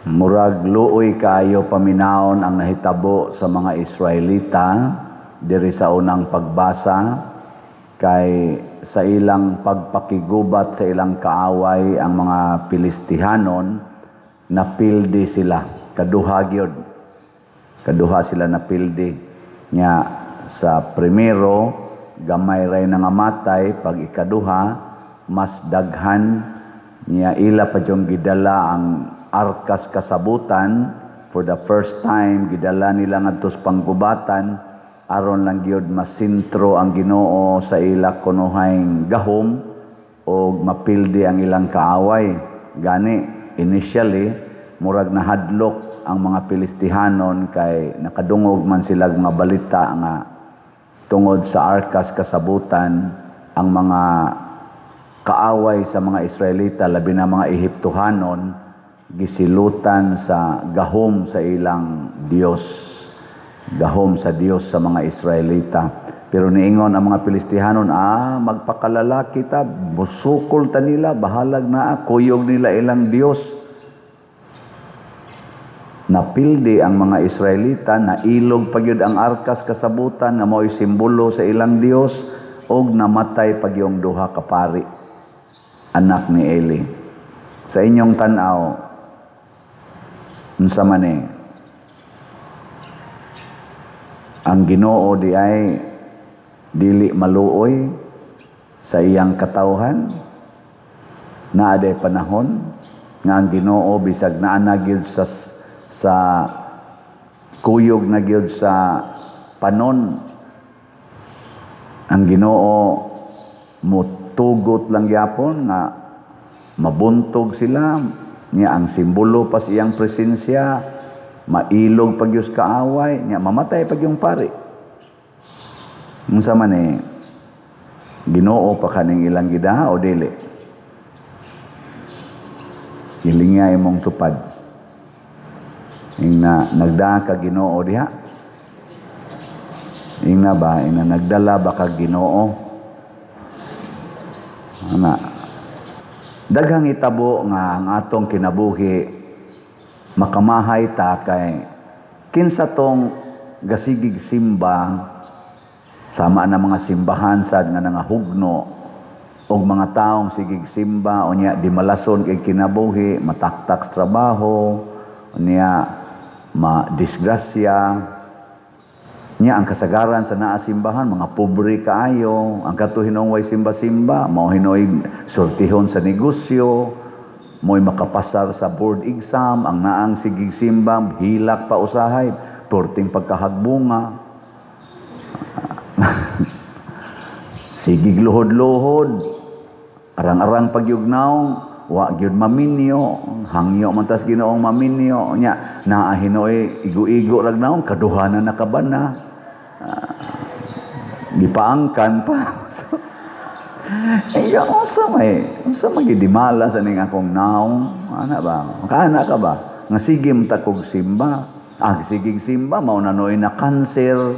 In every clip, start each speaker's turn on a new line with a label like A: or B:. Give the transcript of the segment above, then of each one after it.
A: Murag luoy kayo paminawon ang nahitabo sa mga Israelita diri sa unang pagbasa kay sa ilang pagpakigubat sa ilang kaaway ang mga Pilistihanon napildi sila kaduha gyud. Kaduha sila napildi nya sa primero gamay ray nga matay pag ikaduha mas daghan nya ila pa jung gidala ang arkas kasabutan. For the first time gidala nila ngadto sa panggubatan aron lang gyud masintro ang Ginoo sa ila kunuhayng gahom o mapildi ang ilang kaaway. Gani initially murag nahadlok ang mga Pilistihanon kay nakadungog man sila nga balita nga tungod sa arkas kasabutan ang mga kaaway sa mga Israelita labi na mga Ehiptohanon gisilutan sa gahom sa ilang Dios. Gahom sa Dios sa mga Israelita. Pero niingon ang mga Pilistihanon, magpakalala kita, busukol ta nila, bahalag na, kuyog nila ilang Dios. Napildi ang mga Israelita, nailog pagyud ang arkas kasabutan nga mao'y simbolo sa ilang Dios og namatay pagyong duha ka pari, anak ni Eli. Sa inyong tan-aw, unsa man ang Ginoo di ay dili maluoy sa iyang katawhan, naa day panahon nga ang Ginoo bisag naa na gyud sa kuyog na gyud sa panon ang Ginoo mutugot lang yapon nga mabuntog sila niya ang simbolo pas iyang presensya, mailog pagyus kaaway, niya mamatay pagyong pari. Unsa man Ginoo pa kaning ilang gida o dili? Hilingya imong tupad. Ingna nagda ka Ginoo diha? Ingna ba ina nagdala ba ka Ginoo? Ana daghang itabo nga ang atong kinabuhi makamahay ta kay kinsa tong gasigig simba sama na mga simbahan sad nga nangahugno og mga taong sigig simba unya di malason kay kinabuhi, mataktak sa trabaho, unya madisgrasya. Nya ang kasagaran sa naa simbahan mga pobre kaayo, ang katuhinong way simba-simba mao hinoy sortihon sa negosyo, mo'y makapasar sa board exam, ang naang sigig simba hilak pa usahay porting pagkahagbunga. Sigig luhod-luhod, arang-arang pagyugnaw, wa gyud maminyo, hangyo man tas Ginoong maminyo nya naa hinoy igo-igo rag naon kaduhanan na kabana. Gipaangkan pa. Unsa may gidimala sa ning akong naong ana ba? Makaana ka ba? Nga sige ta kog simba. Sigig simba mao na noy na cancer.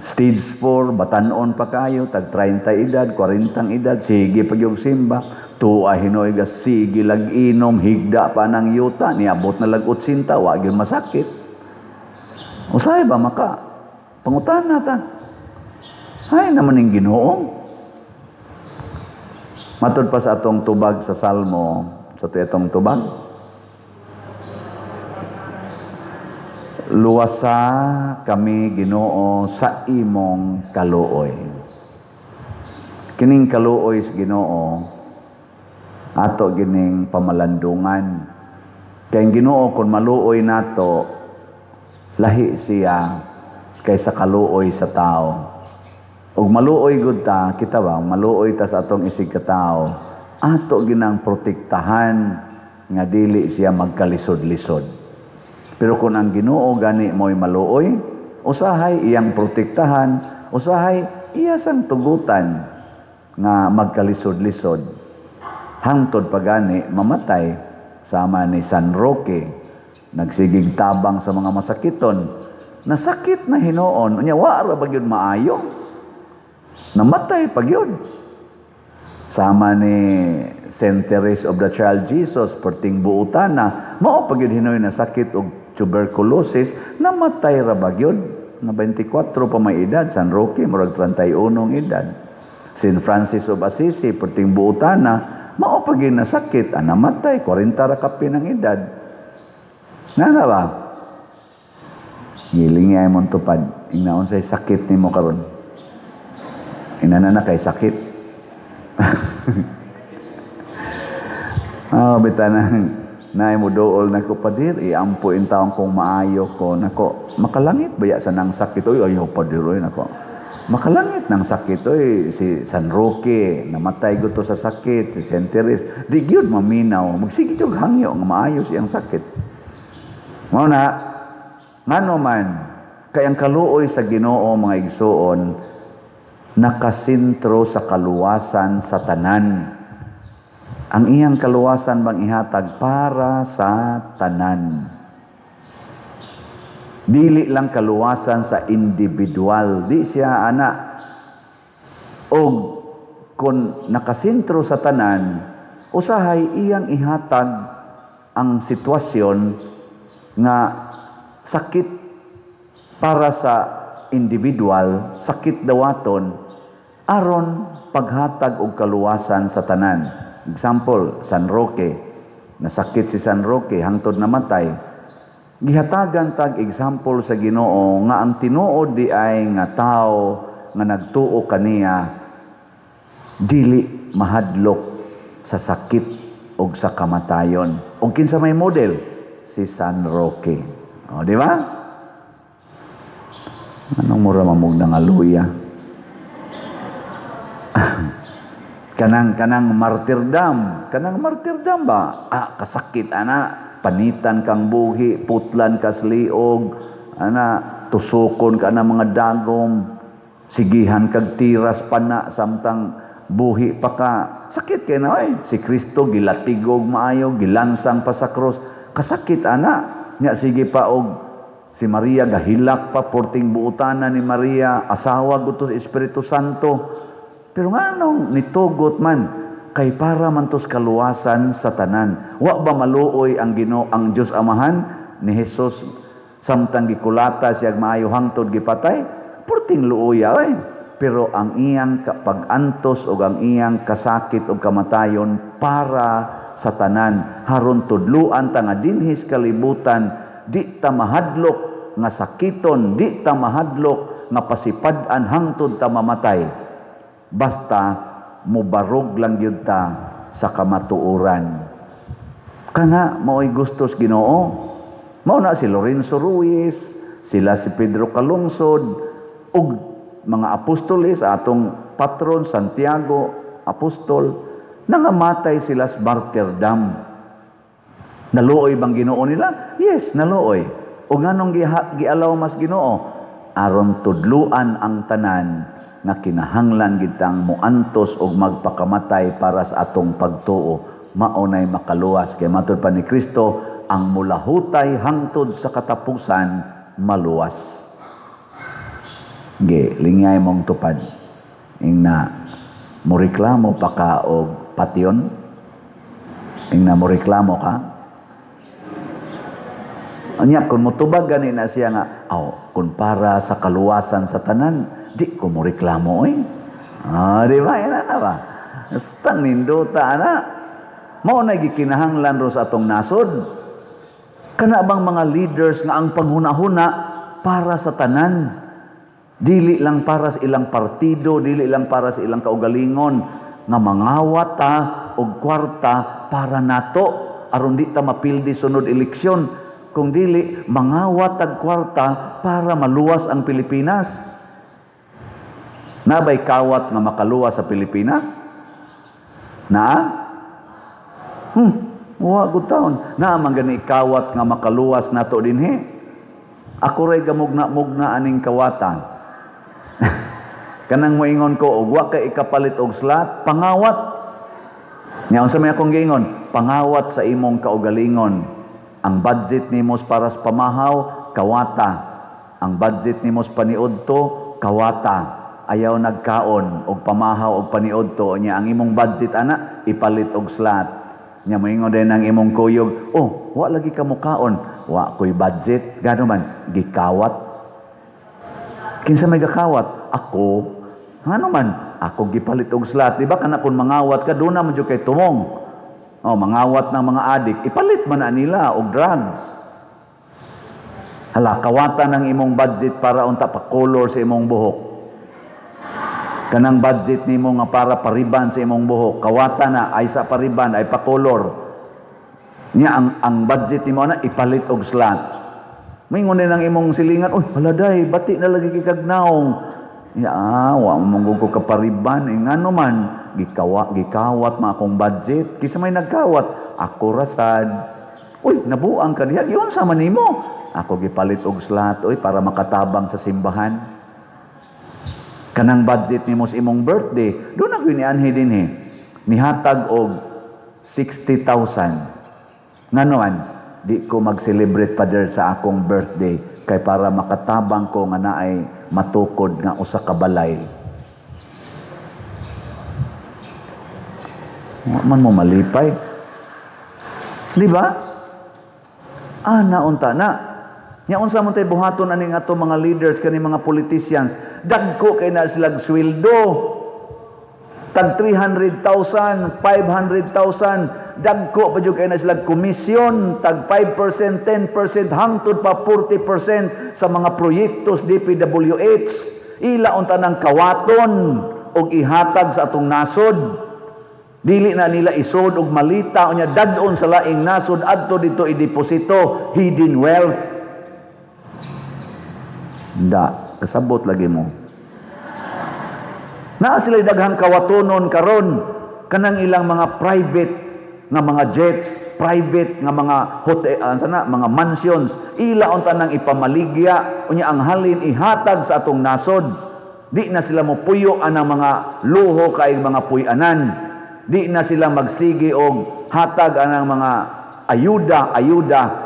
A: Stage 4 batan-on pa kayo tag 30 edad, 40 edad sige pagyog simba. Tuwa hinoy ga sige lag-inom higda pa ng yuta niabot na lag 80 wa gyud masakit. Usay ba maka pangutana ta? Ay naman ning Ginoo. Matod pa sa atong tubag sa Salmo, sa atong tubag. Luwasa kami Ginoo sa imong kaluoy. Kining kaluoy sa Ginoo ato gining pamalandungan. Kay Ginoo kun maluoy nato lahi siya kaysa kaluoy sa tao. Ug maluoy gud ta, kita ba, maluoy ta sa atong isig ka tao, ato ginang protektahan nga dili siya magkalisod-lisod. Pero kung ang Ginoo gani mo'y maluoy, usahay iyang protektahan, usahay iya sang tugutan nga magkalisod-lisod. Hangtod pa gani mamatay sama ni San Roque, nagsigig tabang sa mga masakiton. Nasakit na hinoon, unya wa ra ba gyud maayo? Namatay pag yun. Sama ni St. Teresa of the Child Jesus, perting buutan na, mao pagid hinoy na sakit og tuberculosis, namatay ra ba gyud? Na 24 pa may edad, San Roque, murag 31 edad. St. Francis of Assisi, perting buutan na, mao pagid na sakit, namatay, 40 ra kapi ng edad. Nana ba? Gilingay mo tupad, ingnaon say sakit nimo karon. Inana na kay sakit. Bitanang naay mo dool na ko padir, iampo in taong kung maayo ko nako. Makalangit baya sa nang sakit oy ayaw padir oy nako. Makalangit ng sakit oy si San Roque namatay guto sa sakit, si St. Teresa di gyud maminaw, magsige jud hangyo nga maayo siyang sakit. Mao na ngano man kay ang kaluoy sa Ginoo mga igsoon nakasentro sa kaluwasan sa tanan. Ang iyang kaluwasan bang ihatag para sa tanan. Dili lang kaluwasan sa individual, di siya ana. O kung nakasentro sa tanan, usahay iyang ihatag ang sitwasyon nga sakit para sa individual, sakit dawaton, aron paghatag og kaluwasan sa tanan. Example, San Roque. Nasakit si San Roque, hangtod namatay. Gihatagan tag example sa Ginoo nga ang tinuod di ay nga tao nga nagtuo kaniya dili mahadlok sa sakit o sa kamatayon. O kinsa may model? Si San Roque. O, di ba? Anong mura mamug ng aluya? kanang martyrdom ba? Kasakit panitan kang buhi, putlan kas liog, tusukon ka na mga dagom, sigihan kag tiras pana samtang buhi pa ka. Sakit kay na si Kristo gilatigog maayo, gilansang pa sa krus. Kasakit nya sige pa og si Maria gahilak pa porting buutana ni Maria, asawa gutos Espiritu Santo. Pero nganong nitugot man kay para man tos kaluwasan sa tanan. Wa ba maluoy ang Ginoo ang Dios Amahan ni Hesus samtang gikulata siya maayo hangtod gipatay? Purting luoya Pero ang iyang pag-antos o ang iyang kasakit o kamatayon para sa tanan haron tudluan ta nga dinhis kalibutan di ta mahadlok nga sakiton, di ta mahadlok nga pasipad-an hangtod ta mamatay. Basta mubarog lang yun ta sa kamatuoran. Kana mao'y gustos Ginoo. Mao na si Lorenzo Ruiz, sila si Pedro Calungsod, ug mga apostoles, atong patron Santiago, apostol, nangamatay sila sa martyrdom. Naluoy bang Ginoo nila? Yes, naluoy. O nganong gialaw mas Ginoo? Aron tudluan ang tanan nga kinahanglan gitang muantos og magpakamatay para sa atong pagtuo, maunay makaluwas kay matud pa ni Kristo ang mulahutay hangtod sa katapusan maluwas. Lingay mong tupad ingna mo reklamo pa ka og patyon, ingna mo reklamo ka. Anya kun motubag gani na siya nga kun para sa kaluwasan sa tanan di ko mo reklamo di ba? Yan na ba? Stang nindota mao na gikinahanglan ro sa atong nasod. Kana bang mga leaders nga ang panghuna-huna para sa tanan, dili lang para sa ilang partido, dili lang para sa ilang kaugalingon, nga mangawat ta og kwarta para nato aron di ta mapildi sunod eleksyon, kung dili mangawat tag kwarta para maluwas ang Pilipinas. Nabay kawat nga makaluwas sa Pilipinas? Wa gud taon. Na man gani kawat nga makaluwas nato dinhi. Ako ray gamugna-mugna aning kawatan. Kanang moingon ko og wa kay ikapalit og slot, pangawat. Nya unsa may akong giingon? Pangawat sa imong kaugalingon. Ang budget nimo para sa pamahaw, kawata. Ang budget nimo sa paniudto, kawata. ayaw nagkaon og pamahaw og paniudto niya ang imong budget ana ipalit og slot. Nya moingon din ang imong kuyog, "Oh, wa lagi ka mukaon, wa koy budget." Gano man gikawat. Kinsa may gakawat? Ako. Ngano man ako gipalit og slot. Di ba kana kun mangawat ka doon na man jud kay tumong. Oh, mangawat ng mga adik, ipalit man na nila og drugs. Hala, kawatan ng imong budget para unta pa color sa imong buhok. Kanang budget nimo nga para pariban sa imong buhok, kawatan na ay sa pariban ay pa color. Nya ang budget nimo na ipalit og slot. Mingon din ang imong silingan, "Uy, haladay, bati na lagi kikagnaong." Ya, wa mong ko kapariban, ngano man gikawat ma akong budget. Kisa may nagkawat, ako rasad. "Uy, nabuang ka diha, giyon sa man nimo." Ako gipalit og slot oy para makatabang sa simbahan. Kanang budget nimo sa imong birthday, do na gyud nianhi dinhi. Nihatag og 60,000. Ngano man, di ko mag-celebrate pa der sa akong birthday kay para makatabang ko nga naay matukod nga usa ka balay. Man mo malipay. Di ba? Naunta na. Nya unsa man tay buhaton ani nga ato mga leaders kani mga politicians, dagko kay na silang sweldo. Tag 300,000, 500,000, dagko pa jud kay na silang komisyon, tag 5%, 10% hangtod pa 40% sa mga proyektos DPWH. Ila unta nang kawaton og ihatag sa atong nasod. Dili na nila isod og malita unya dadon sa laing nasod adto dito ideposito hidden wealth. Da, kasabot lagi mo. Naa sila daghang kawatonon karon kanang ilang mga private nga mga jets, private nga mga hotel, mga mansions, ila unta nang ipamaligya unya ang halin ihatag sa atong nasod. Di na sila mo puyo anang mga luho kay mga puy-anan. Di na sila magsigi og hatag anang mga ayuda,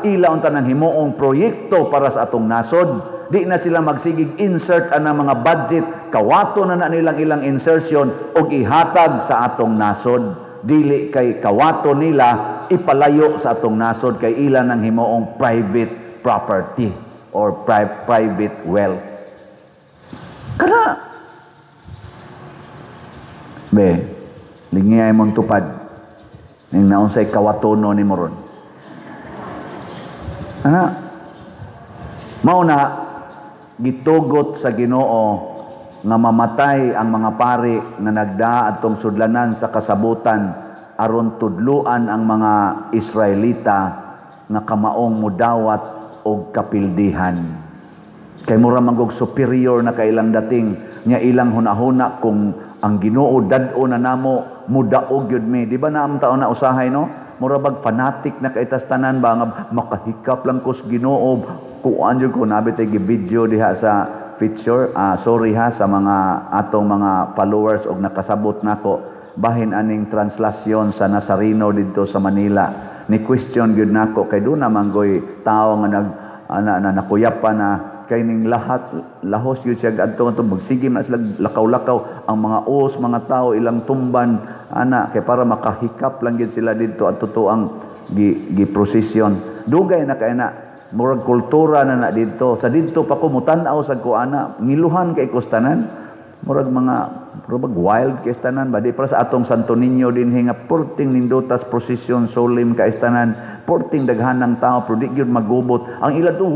A: ila unta nang himuong proyekto para sa atong nasod. Di na sila magsigig insert anang mga budget, kawato na nilang ilang insertion og ihatag sa atong nasod. Dili kay kawato nila ipalayo sa atong nasod kay ila nang himuong private property or private wealth. Kana be lingiyay mong tupad ning naunsay kawatono ni moron. Mao na gitugot sa Ginoo nga mamatay ang mga pari nga nagdaa atong sudlanan sa kasabutan aron tudluan ang mga Israelita nga kamaong mudawat og kapildihan. Kay mura manggog superior na kailang dating nya ilang hunahuna kung ang Ginoo dad-o na namo mudaog gyud mi. Di ba naam taon na usahay no? Mura bag fanatic na kaitas tanan ba nga makahikap lang kos Ginoo. Kuan jud ko nabi tay video diha sa picture. Sorry ha sa mga atong mga followers og nakasabot nako bahin aning translasyon sa Nazareno didto sa Manila. Ni question gyud nako kay do na manggoy tawo nga nakuyap pa na kay ning lahos gyud siya adto magsige na sila lakaw-lakaw ang mga os mga tao ilang tumban kay para makahikap lang gyud sila didto at totoo ang gi-prosesyon dugay na kay na murag kultura na didto sa didto pa ko mutan-aw sa kuana ngiluhan kay kustanan murag wild kay istanan ba di para sa atong Santo Niño dinhi nga porting nindutas prosesyon solemn kay istanan porting daghanang tao pero di gyud magubot ang ila to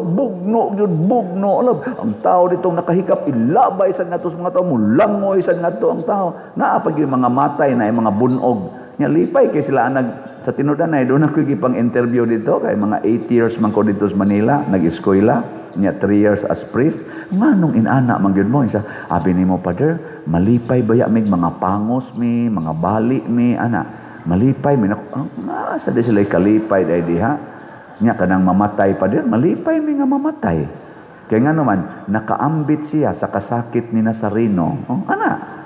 A: bugno alab ang tao ditong nakahikap ilabay sa ngatos mga tao mulangoy sa ngato ang tao naa pa gyud mga matay na mga bunog nya lipay kay sila sa tinudan ay doon ako gipang interview dito kay mga 8 years man ko dito sa Manila nag-eskwela nya 3 years as priest manong inana man gyud mo isa abi nimo Father malipay baya mig mga pangos mi mga bali mi malipay mi sa di sila kalipay dai diha nya kanang mamatay Father malipay mi nga mamatay kay ngano man nakaambit siya sa kasakit ni Nazareno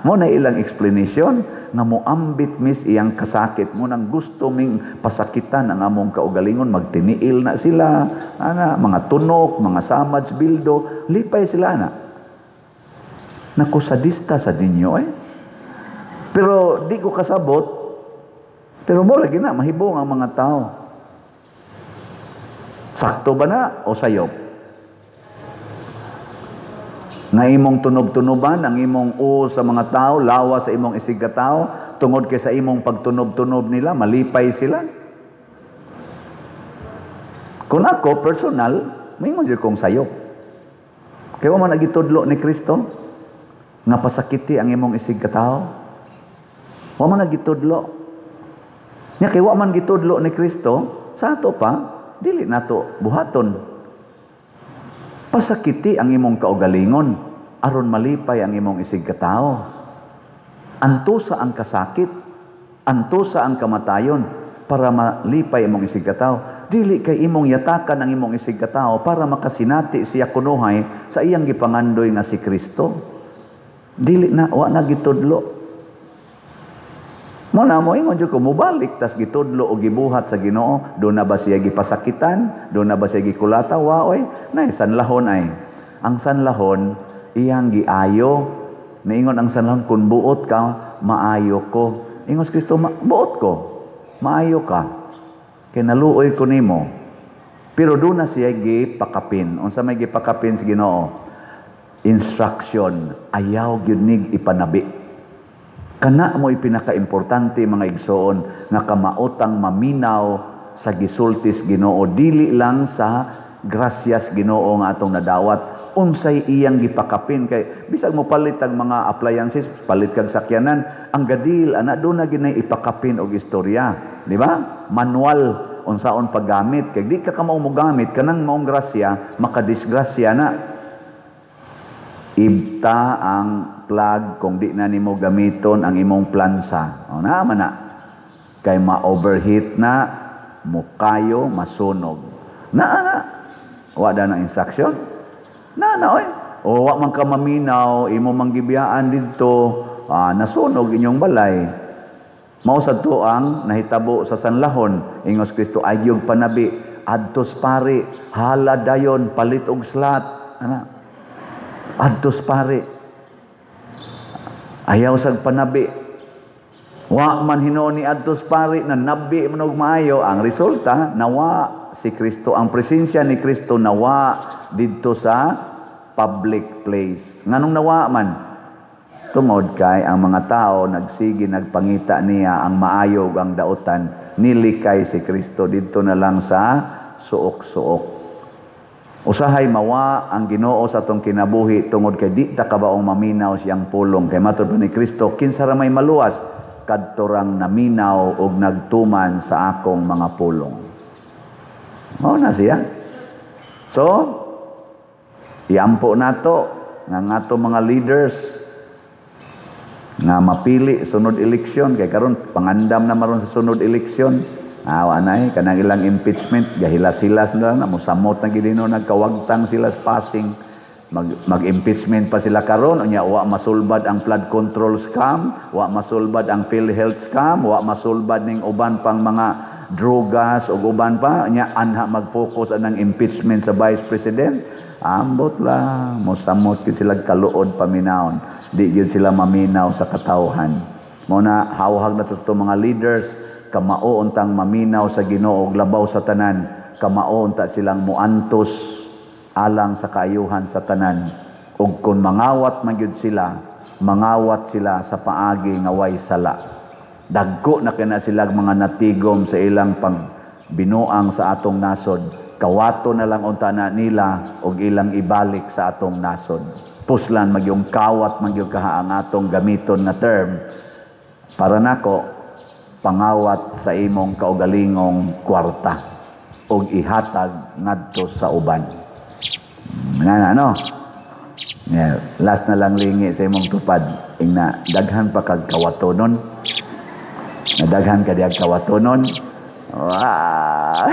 A: mo na ilang explanation nga moambit mis iyang kasakit mo nang gusto ming pasakitan ang among kaugalingon magtiniil na sila mga tunok mga samads bildo lipay sila Naku, sadista sa dinyo eh. Pero di ko kasabot, pero mo lagi na, mahibong ang mga tao. Sakto ba na o sayop? Nga imong tunob-tunoban, ang imong sa mga tao, lawa sa imong isig ka tao, tungod kay sa imong pagtunob-tunob nila, malipay sila. Kung ako, personal, may mo kong sayop. Kaya man nagitudlo ni Kristo, nga pasakiti ang imong isig ka tao. Wa man nagitudlo. Nya kay wa man gitudlo ni Kristo, sa ato pa, dili nato buhaton. Pasakiti ang imong kaugalingon aron malipay ang imong isig ka tao. Antusa ang kasakit, antusa ang kamatayon para malipay imong isig ka tao. Dili kay imong yatakan ang imong isig ka tao para makasinati siya kunuhay sa iyang gipangandoy nga si Kristo. Dili na wa na gitudlo. Mo na mo ingon jud ko mobalik tas gitudlo o gibuhat sa Ginoo, do na ba siya gipasakitan, do na ba siya gikulata wa oy, nay sanlahon ay. Ang sanlahon iyang giayo. Niingon ang sanlahon kun buot ka, maayo ko. Ingon si Kristo, buot ko. Maayo ka. Kay naluoy ko nimo. Pero do na siya gipakapin. Unsa may gipakapin sa Ginoo? Instruction, ayaw gyud nig ipanabi. Kana mo pinaka-importante mga igsoon nga kamaotang maminaw sa gisultis Ginoo, dili lang sa grasyas Ginoo nga atong nadawat, unsay iyang gipakapin kay bisag mo palit ang mga appliances, palit kag sakyanan, ang gadil ana do na ginay ipakapin og istorya, di ba? Manual unsaon paggamit kay di ka mao mo gamit kanang maong grasya makadisgrasya na. Ibta ang plug kung di na nimo gamiton ang imong plansa. O na man na. Kay ma-overheat na, mukayo, masunog. Na. Wala na instruction. Na, oy. O wa man ka maminaw, imo manggibiyaan dito, nasunog inyong balay. Mao sadto ang nahitabo sa sanlahon. Ingos Kristo agyog panabi, adtos pare, hala dayon, palit og slat. Ana. Adtos pare. Ayaw sag panabi. Wa man hinuon ni adtos pare na nabi man og maayo, ang resulta nawa si Kristo, ang presensya ni Kristo nawa didto sa public place. Nganong nawa man? Tungod kay ang mga tao nagsigi nagpangita niya ang maayo ang dautan, nilikay si Kristo didto na lang sa suok-suok. Usahay mawa ang Ginoo sa atong kinabuhi tungod kay di ta kabaong maminaw siyang pulong. Kay matud ni Kristo, kinsa ra may maluwas kadto rang naminaw og nagtuman sa akong mga pulong. Mao na siya. So, iampo nato nga ato mga leaders nga mapili sunod eleksyon kay karon pangandam na maron sa sunod eleksyon. Anay, kanang ilang impeachment, gahilas-hilas na lang, musamot na gilino, nagkawagtang sila passing, mag-impeachment pa sila karon, unya wa masulbad ang flood control scam, wa masulbad ang PhilHealth scam, wa masulbad ning uban pang mga drogas o uban pa, unya anha mag-focus anang impeachment sa Vice President. Ambot lang, musamot gid sila kaluod paminawon, di gid sila maminaw sa katawhan. Muna hawhag na to mga leaders, kamao untang maminaw sa Ginoo og labaw sa tanan, kamao unta silang muantos alang sa kaayuhan sa tanan, ug kun mangawat man gyud sila, mangawat sila sa paagi nga way sala. Dagko na kana sila mga natigom sa ilang pagbinuang sa atong nasod, kawato na lang unta na nila og ilang ibalik sa atong nasod. Puslan magyong kawat magyong kaha ang atong gamiton na term para nako pangawat sa imong kaugalingong kwarta og ihatag ngadto sa uban. Ano? Yeah, last na lang lingi sa imong tupad. Ingna daghan pa kag kawatonon. Nadaghan ka diag kawatonon. Wow.